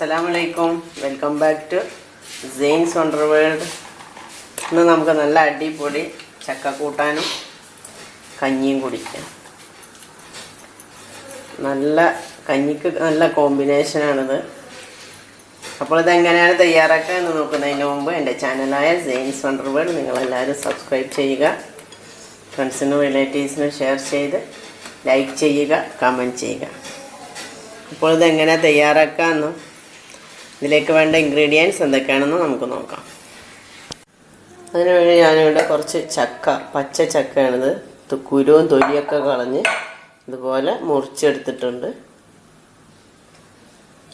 Assalamualaikum. Welcome back to Zain'S Wonder World. ഇന്ന് നമുക്ക് നല്ല അടിപൊളി ചക്ക കൂട്ടാനും കഞ്ഞിയും കുടിക്കാം. നല്ല കഞ്ഞിക്ക് നല്ല കോമ്പിനേഷൻ ആണിത്. അപ്പോൾ ഇത് എങ്ങനെയാണ് തയ്യാറാക്കുക എന്ന് നോക്കുന്നതിന് മുമ്പ് എൻ്റെ ചാനലായ Zain'S Wonder World നിങ്ങൾ എല്ലാവരും സബ്സ്ക്രൈബ് ചെയ്യുക. ഫ്രണ്ട്സിനും റിലേറ്റീവ്സിനും ഷെയർ ചെയ്ത് ലൈക്ക് ചെയ്യുക, കമൻറ്റ് ചെയ്യുക. അപ്പോൾ ഇത് എങ്ങനെ തയ്യാറാക്കാമെന്നും ഇതിലേക്ക് വേണ്ട ഇൻഗ്രീഡിയൻസ് എന്തൊക്കെയാണെന്ന് നമുക്ക് നോക്കാം. അതിനുവേണ്ടി ഞാനിവിടെ കുറച്ച് ചക്ക, പച്ച ചക്കയാണിത്, കുരുവും തൊലിയൊക്കെ കളഞ്ഞ് ഇതുപോലെ മുറിച്ചെടുത്തിട്ടുണ്ട്.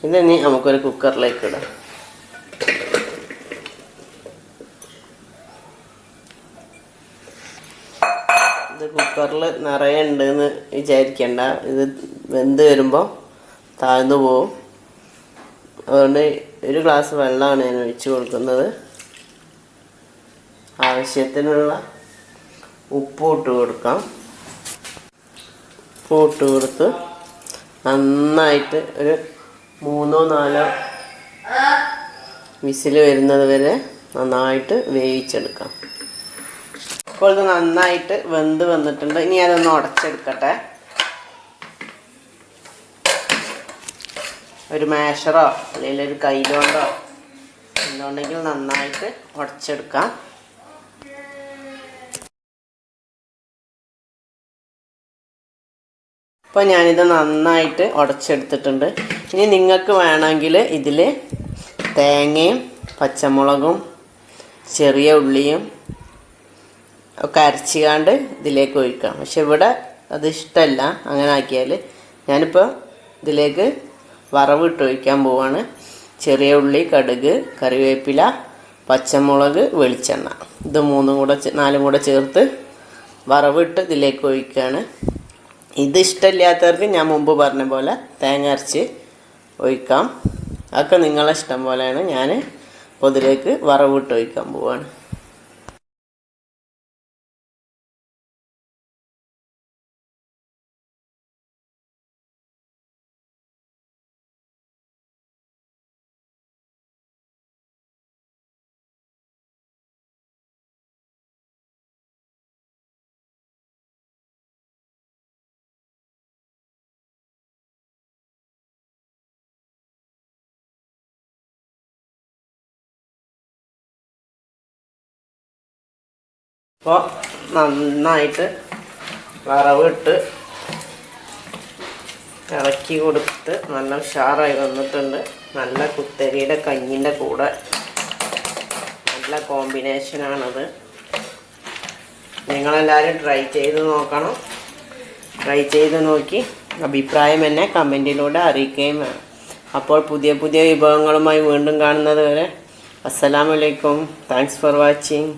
ഇതിനി നമുക്കൊരു കുക്കറിലേക്ക് ഇടാം. ഇത് കുക്കറിൽ നിറയെ ഉണ്ടെന്ന് വിചാരിക്കേണ്ട, ഇത് വെന്ത് വരുമ്പോൾ താഴ്ന്നു പോവും. അതുകൊണ്ട് ഒരു ഗ്ലാസ് വെള്ളമാണ് ഞാൻ ഒഴിച്ചു കൊടുക്കുന്നത്. ആവശ്യത്തിനുള്ള ഉപ്പ് ഇട്ട് കൊടുക്കാം. ഉപ്പ് ഇട്ട് കൊടുത്ത് നന്നായിട്ട് ഒരു 3-4 വിസിൽ വരുന്നത് വരെ നന്നായിട്ട് വേവിച്ചെടുക്കാം. ഇപ്പോൾ ഇത് നന്നായിട്ട് വെന്ത് വന്നിട്ടുണ്ട്. ഇനി അതൊന്ന് ഉടച്ചെടുക്കട്ടെ. ഒരു മാഷറോ അല്ലെങ്കിൽ ഒരു കൈകൊണ്ടോ എന്തുണ്ടെങ്കിൽ നന്നായിട്ട് ഉടച്ചെടുക്കാം. അപ്പോൾ ഞാനിത് നന്നായിട്ട് ഉടച്ചെടുത്തിട്ടുണ്ട്. ഇനി നിങ്ങൾക്ക് വേണമെങ്കിൽ ഇതിൽ തേങ്ങയും പച്ചമുളകും ചെറിയ ഉള്ളിയും ഒക്കെ അരച്ചുകാണ്ട് ഇതിലേക്ക് ഒഴിക്കാം. പക്ഷെ ഇവിടെ അത് ഇഷ്ടമല്ല അങ്ങനെ ആക്കിയാൽ. ഞാനിപ്പോൾ ഇതിലേക്ക് വറവിട്ട് ഒഴിക്കാൻ പോവാണ്. ചെറിയ ഉള്ളി, കടുക്, കറിവേപ്പില, പച്ചമുളക്, വെളിച്ചെണ്ണ, ഇത് 4 കൂടെ ചേർത്ത് വറവിട്ട് ഇതിലേക്ക് ഒഴിക്കുകയാണ്. ഇത് ഇഷ്ടമില്ലാത്തവർക്ക് ഞാൻ മുമ്പ് പറഞ്ഞ പോലെ തേങ്ങ അരച്ച് ഒഴിക്കാം. അതൊക്കെ നിങ്ങളെ ഇഷ്ടം പോലെയാണ്. ഞാൻ ഇപ്പോൾ ഇതിലേക്ക് വറവിട്ട് ഒഴിക്കാൻ പോവാണ്. അപ്പോൾ നന്നായിട്ട് വറവിട്ട് ഇളക്കി കൊടുത്ത് നല്ല ഉഷാറായി വന്നിട്ടുണ്ട്. നല്ല കുത്തരിയുടെ കഞ്ഞിൻ്റെ കൂടെ നല്ല കോമ്പിനേഷനാണത്. നിങ്ങളെല്ലാവരും ട്രൈ ചെയ്ത് നോക്കണം. ട്രൈ ചെയ്ത് നോക്കി അഭിപ്രായം എന്നെ കമൻറ്റിലൂടെ അറിയിക്കുകയും വേണം. അപ്പോൾ പുതിയ പുതിയ വിഭവങ്ങളുമായി വീണ്ടും കാണുന്നത് വരെ അസ്സലാമു അലൈക്കും. Thanks for watching.